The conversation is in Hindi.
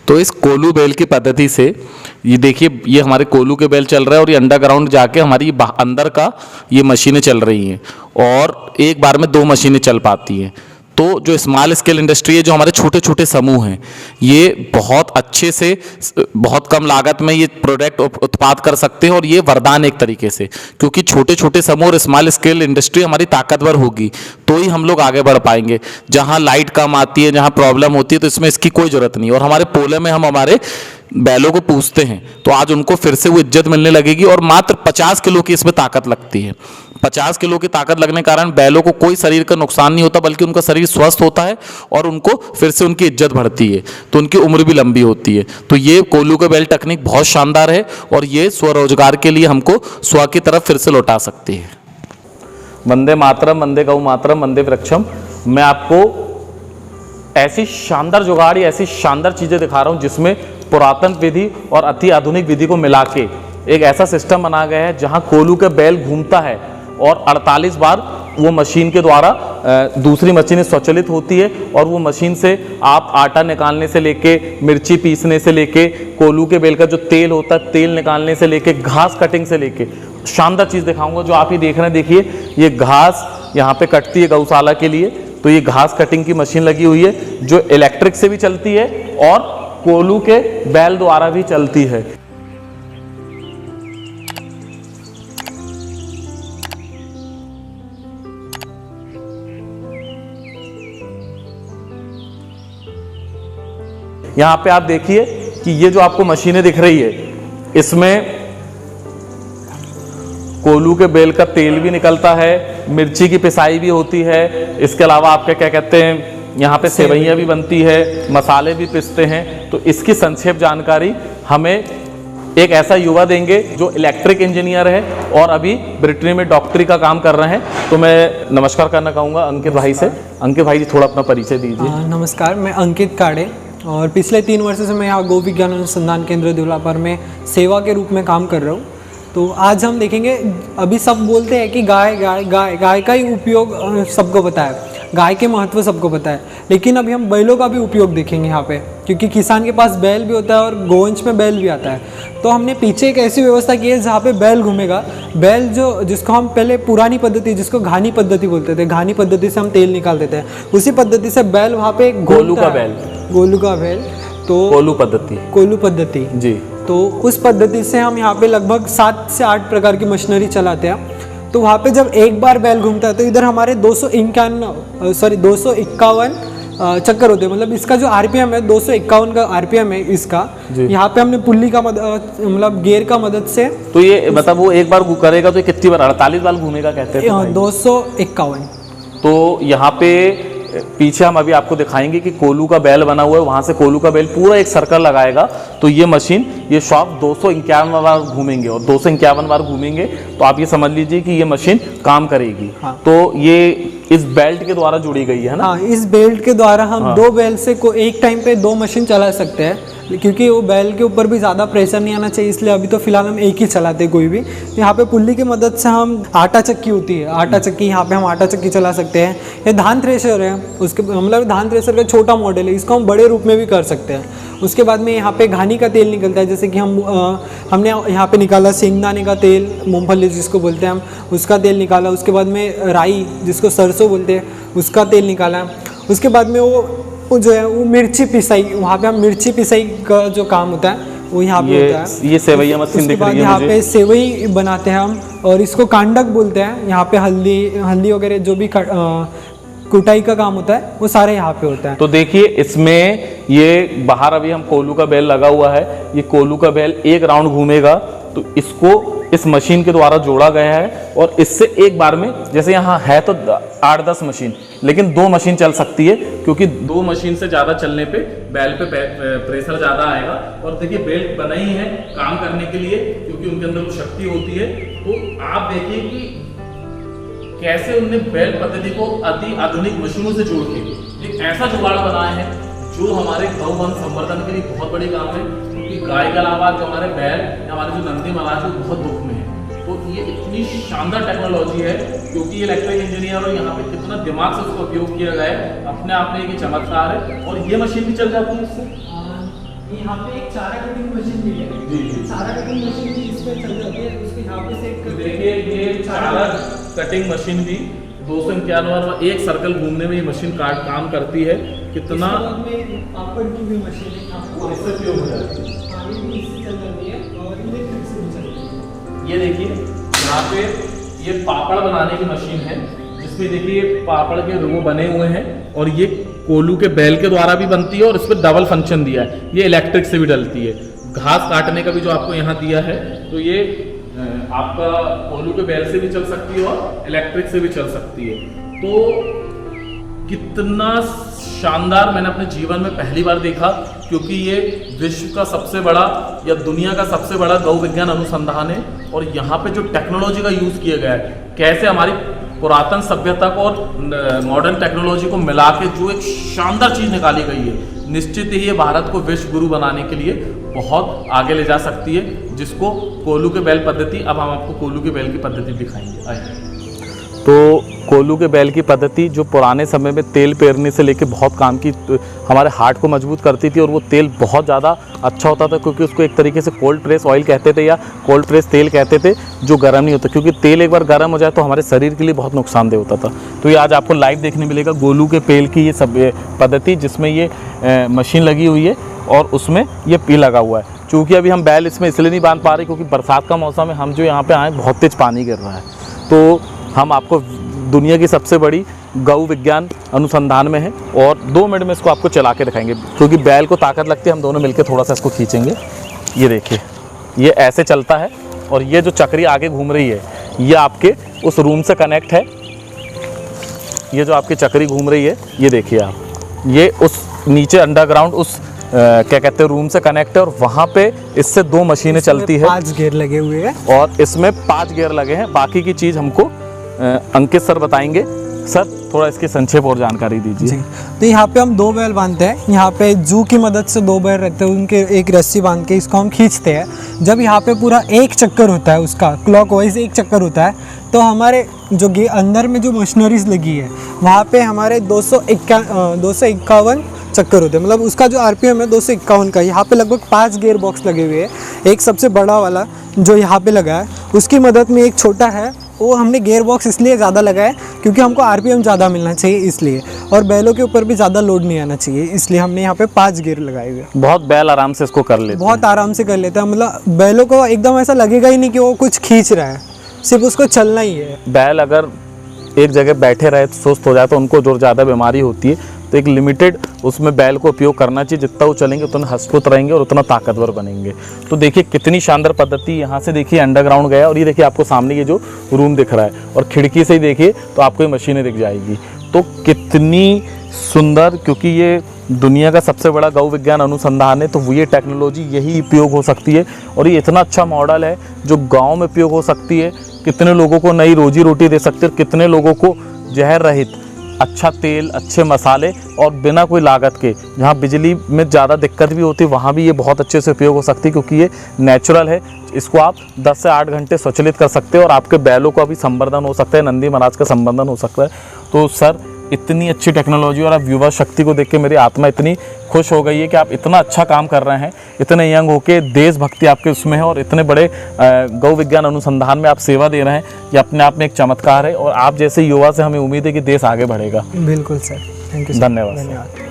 तो इस कोलू बेल की पद्धति से ये देखिए, ये हमारे कोलू के बेल चल रहा है और ये अंडरग्राउंड जाके हमारी अंदर का ये मशीनें चल रही हैं और एक बार में 2 मशीनें चल पाती हैं। तो जो स्मॉल स्केल इंडस्ट्री है, जो हमारे छोटे छोटे समूह हैं, ये बहुत अच्छे से बहुत कम लागत में ये प्रोडक्ट उत्पाद कर सकते हैं और ये वरदान एक तरीके से, क्योंकि छोटे छोटे समूह और स्मॉल स्केल इंडस्ट्री हमारी ताकतवर होगी तो ही हम लोग आगे बढ़ पाएंगे। जहाँ लाइट कम आती है, जहाँ प्रॉब्लम होती है, तो इसमें इसकी कोई ज़रूरत नहीं। और हमारे पोले में हम हमारे बैलों को पूछते हैं तो आज उनको फिर से वो इज्जत मिलने लगेगी और मात्र 50 किलो की इसमें ताकत लगती है। 50 किलो की ताकत लगने के कारण बैलों को कोई शरीर का नुकसान नहीं होता, बल्कि उनका शरीर स्वस्थ होता है और उनको फिर से उनकी इज्जत बढ़ती है, तो उनकी उम्र भी लंबी होती है। तो ये कोलू के बैल टेक्निक बहुत शानदार है और ये स्वरोजगार के लिए हमको स्व की तरफ फिर से लौटा सकती है। वंदे मातरम, वंदे गौ मातरम, वंदे वृक्षम। मैं आपको ऐसी शानदार जुगाड़, ऐसी शानदार चीज़ें दिखा रहा हूँ जिसमें पुरातन विधि और अति आधुनिक विधि को मिला के एक ऐसा सिस्टम बना गया है जहाँ कोलू के बैल घूमता है और 48 बार वो मशीन के द्वारा दूसरी मशीनें स्वचालित होती है और वो मशीन से आप आटा निकालने से लेके, मिर्ची पीसने से लेके, कोलू के बेल का जो तेल होता है तेल निकालने से लेके, घास कटिंग से लेके शानदार चीज़ दिखाऊंगा जो आप ही देख रहे हैं। देखिए, ये घास यहाँ पे कटती है गौशाला के लिए, तो ये घास कटिंग की मशीन लगी हुई है जो इलेक्ट्रिक से भी चलती है और कोलू के बैल द्वारा भी चलती है। यहां पे आप देखिए कि ये जो आपको मशीनें दिख रही है, इसमें कोलू के बेल का तेल भी निकलता है, मिर्ची की पिसाई भी होती है, इसके अलावा आपके क्या कहते हैं, यहाँ पे सेवइयाँ भी बनती है, मसाले भी पिसते हैं। तो इसकी संक्षेप जानकारी हमें एक ऐसा युवा देंगे जो इलेक्ट्रिक इंजीनियर है और अभी ब्रिटेन में डॉक्टरी का काम कर रहे हैं। तो मैं नमस्कार करना चाहूँगा अंकित भाई से। अंकित भाई जी, थोड़ा अपना परिचय दीजिए। नमस्कार, मैं अंकित काड़े और पिछले 3 वर्षों से मैं यहाँ गो विज्ञान अनुसंधान केंद्र देवलापर में सेवा के रूप में काम कर रहा हूँ। तो आज हम देखेंगे, अभी सब बोलते हैं कि गाय गाय गाय गाय का ही उपयोग सबको पता है, गाय के महत्व सबको पता है, लेकिन अभी हम बैलों का भी उपयोग देखेंगे यहाँ पे, क्योंकि किसान के पास बैल भी होता है और गोवंश में बैल भी आता है। तो हमने पीछे एक ऐसी व्यवस्था की है जहाँ पे बैल घूमेगा। बैल जिसको हम पहले पुरानी पद्धति, जिसको घानी पद्धति बोलते थे, घानी पद्धति से हम तेल निकालते थे, उसी पद्धति से बैल वहाँ पे गोलू का बैल, गोलू का बैल, तो कोलू पद्धति जी। तो उस पद्धति से हम यहाँ पे लगभग 7 से 8 प्रकार की मशीनरी चलाते हैं। तो वहाँ पे जब एक बार बैल घूमता है तो इधर हमारे 251 चक्कर होते हैं। मतलब इसका जो आरपीएम है 251 का आरपीएम है इसका। यहाँ पे हमने पुल्ली का मतलब गियर का मदद से, तो ये मतलब वो एक बार करेगा तो कितनी बार, 48 बार घूमेगा कहते हैं 251। तो यहाँ पे पीछे हम अभी आपको दिखाएंगे कि कोलू का बैल बना हुआ है, वहां से कोलू का बैल पूरा एक सर्कल लगाएगा तो ये मशीन, ये शॉप 251 बार घूमेंगे और 251 बार घूमेंगे तो आप ये समझ लीजिए कि ये मशीन काम करेगी। हाँ। तो ये इस बेल्ट के द्वारा जुड़ी गई है ना? हाँ, इस बेल्ट के द्वारा हम 2 बैल से एक टाइम पे 2 मशीन चला सकते हैं, क्योंकि वो बैल के ऊपर भी ज़्यादा प्रेशर नहीं आना चाहिए, इसलिए अभी तो फिलहाल हम एक ही चलाते हैं कोई भी। यहाँ पे पुल्ली की मदद से हम आटा चक्की होती है, आटा चक्की, यहाँ पे हम आटा चक्की चला सकते हैं। ये धान थ्रेशर है, उसके मतलब धान थ्रेशर का छोटा मॉडल है, इसको हम बड़े रूप में भी कर सकते हैं। उसके बाद में यहाँ पे घानी का तेल निकलता है, जैसे कि हमने यहाँ पे निकाला शेंगदाने का तेल, मूंगफली जिसको बोलते हैं हम, उसका तेल निकाला। उसके बाद में राई जिसको सरसों बोलते हैं, उसका तेल निकाला। उसके बाद में वो जो है वो मिर्ची पिसाई, वहाँ पे हम मिर्ची पिसाई का जो काम होता है वो यहाँ पे होता है। ये सेवइयाँ मशीन दिख रही है मुझे। यहाँ पे सेवई बनाते हैं हम और इसको कांडक बोलते हैं। यहाँ पे हल्दी वगैरह जो भी कुटाई का काम होता है वो सारे यहाँ पे होता है। तो देखिए, इसमें ये बाहर अभी हम कोलू का बैल लगा हुआ है, ये कोलू का बैल एक राउंड घूमेगा तो इसको इस मशीन के द्वारा जोड़ा गया है और इससे एक बार में, जैसे यहाँ है तो 8-10 मशीन, लेकिन 2 मशीन चल सकती है, क्योंकि 2 मशीन से ज़्यादा चलने पे बैल पे प्रेशर ज़्यादा आएगा। और देखिए, बेल्ट बना ही है काम करने के लिए, क्योंकि उनके अंदर वो शक्ति होती है। तो आप देखिए कि कैसे उनने बैल पद्धति को अति आधुनिक मशीनों से जोड़ के एक ऐसा जुगाड़ बनाया है जो हमारे गौवन संवर्धन के लिए बहुत बड़ी काम है। क्योंकि गाय के अलावा जो हमारे बैल, हमारे जो नंदी महाराज है बहुत दुख में है। तो ये इतनी शानदार टेक्नोलॉजी है, क्योंकि इलेक्ट्रिक इंजीनियर और यहाँ पे कितना दिमाग से उसका उपयोग किया गया है, अपने आप में एक चमत्कार है। और ये मशीन भी चल जाती है इससे। यहाँ पे एक चारा कटिंग मशीन भी है। जी जी। चारा कटिंग मशीन भी इसमें चल जाती है, उसको यहाँ पे सेट कर देखिए ये चारा कटिंग मशीन भी 251 बार एक सर्कल घूमने में ये मशीन काम करती है। कितना पापड़ की भी मशीन है, आपको इससे उपयोग हो जाती है। पानी भी इससे चल जाती है और इलेक्ट्रिक से भी चलती है। ये देखिए यहाँ पे ये पापड़ बनाने की मशीन है, जिसमें देखिए पापड़ के वो बने हुए हैं और ये कोलू के बैल के द्वारा भी बनती है और इस पर डबल फंक्शन दिया है, ये इलेक्ट्रिक से भी डलती है। घास काटने का भी जो आपको यहाँ दिया है, तो ये आपका कोलू के बैल से भी चल सकती है और इलेक्ट्रिक से भी चल सकती है। तो कितना शानदार, मैंने अपने जीवन में पहली बार देखा, क्योंकि ये विश्व का सबसे बड़ा या दुनिया का सबसे बड़ा गौ विज्ञान अनुसंधान है। और यहाँ पे जो टेक्नोलॉजी का यूज़ किया गया है, कैसे हमारी पुरातन सभ्यता को और मॉडर्न टेक्नोलॉजी को मिला के जो एक शानदार चीज़ निकाली गई है, निश्चित ही ये भारत को विश्व गुरु बनाने के लिए बहुत आगे ले जा सकती है, जिसको कोलू के बैल पद्धति। अब हम आपको कोलू के बैल की पद्धति दिखाएंगे। आइए। तो कोलू के बैल की पद्धति जो पुराने समय में तेल पेरने से लेके बहुत काम की, हमारे हार्ट को मजबूत करती थी और वो तेल बहुत ज़्यादा अच्छा होता था, क्योंकि उसको एक तरीके से कोल्ड प्रेस ऑयल कहते थे या कोल्ड प्रेस तेल कहते थे, जो गर्म नहीं होता, क्योंकि तेल एक बार गर्म हो जाए तो हमारे शरीर के लिए बहुत नुकसानदेह होता था। तो ये आज आपको लाइव देखने मिलेगा कोलू के बैल की ये सब पद्धति, जिसमें ये मशीन लगी हुई है और उसमें ये पी लगा हुआ है। चूँकि अभी हम बैल इसमें इसलिए नहीं बांध पा रहे क्योंकि बरसात का मौसम है, हम जो यहाँ पे आए बहुत तेज़ पानी गिर रहा है। तो हम आपको दुनिया की सबसे बड़ी गौ विज्ञान अनुसंधान में है और 2 मिनट में इसको आपको चला के दिखाएंगे, क्योंकि बैल को ताकत लगती है। हम दोनों मिलकर थोड़ा सा इसको खींचेंगे। ये देखिए, ये ऐसे चलता है और ये जो चक्री आगे घूम रही है, ये आपके उस रूम से कनेक्ट है। ये जो आपकी चक्री घूम रही है, ये देखिए आप, ये उस नीचे अंडरग्राउंड उस क्या कहते हैं रूम से कनेक्ट है और वहाँ पे इससे 2 मशीनें चलती है। 5 गियर लगे हुए हैं और इसमें 5 गियर लगे हैं। बाकी की चीज़ हमको अंकित सर बताएंगे। सर थोड़ा इसकी संक्षेप और जानकारी दीजिए। तो यहाँ पे हम 2 बैल बांधते हैं। यहाँ पे जू की मदद से 2 बैल रहते हैं, उनके एक रस्सी बांध के इसको हम खींचते हैं। जब यहाँ पे पूरा एक चक्कर होता है, उसका क्लॉकवाइज एक चक्कर होता है, तो हमारे जो अंदर में जो मशीनरीज लगी है वहाँ पे हमारे 251 चक्कर होते हैं। मतलब उसका जो आरपीएम है 251 का। यहाँ पे लगभग 5 गियर बॉक्स लगे हुए हैं। एक सबसे बड़ा वाला जो यहाँ पे लगा है, उसकी मदद में एक छोटा है, वो हमने गियर बॉक्स इसलिए ज़्यादा लगाया क्योंकि हमको आरपीएम ज़्यादा मिलना चाहिए इसलिए, और बैलों के ऊपर भी ज़्यादा लोड नहीं आना चाहिए, इसलिए हमने यहाँ पे 5 गियर लगाए हुए। बहुत बैल आराम से इसको कर लेते हैं। बहुत आराम से कर लेते हैं। मतलब बैलों को एकदम ऐसा लगेगा ही नहीं कि वो कुछ खींच रहा है, सिर्फ उसको चलना ही है। बैल अगर एक जगह बैठे रहे तो सुस्त हो जाए, तो उनको जो ज़्यादा बीमारी होती है, तो एक लिमिटेड उसमें बैल को उपयोग करना चाहिए। जितना वो चलेंगे उतना हस्तपुत रहेंगे और उतना ताकतवर बनेंगे। तो देखिए कितनी शानदार पद्धति। यहाँ से देखिए अंडरग्राउंड गया और ये देखिए आपको सामने ये जो रूम दिख रहा है, और खिड़की से ही देखिए तो आपको ये मशीनें दिख जाएगी। तो कितनी सुंदर, क्योंकि ये दुनिया का सबसे बड़ा गौ विज्ञान अनुसंधान है, तो ये टेक्नोलॉजी यही उपयोग हो सकती है। और ये इतना अच्छा मॉडल है जो गाँव में उपयोग हो सकती है। कितने लोगों को नई रोजी रोटी दे सकती है, कितने लोगों को जहर रहित अच्छा तेल, अच्छे मसाले और बिना कोई लागत के। जहाँ बिजली में ज़्यादा दिक्कत भी होती है वहाँ भी ये बहुत अच्छे से उपयोग हो सकती है, क्योंकि ये नेचुरल है। इसको आप 10 से 8 घंटे स्वचालित कर सकते हो और आपके बैलों का भी संवर्धन हो सकता है, नंदी महाराज का संवर्धन हो सकता है। तो सर इतनी अच्छी टेक्नोलॉजी और आप युवा शक्ति को देख के मेरी आत्मा इतनी खुश हो गई है कि आप इतना अच्छा काम कर रहे हैं, इतने यंग होके देशभक्ति आपके उसमें है और इतने बड़े गौ विज्ञान अनुसंधान में आप सेवा दे रहे हैं। ये अपने आप में एक चमत्कार है और आप जैसे युवा से हमें उम्मीद है कि देश आगे बढ़ेगा। बिल्कुल सर, थैंक यू। धन्यवाद।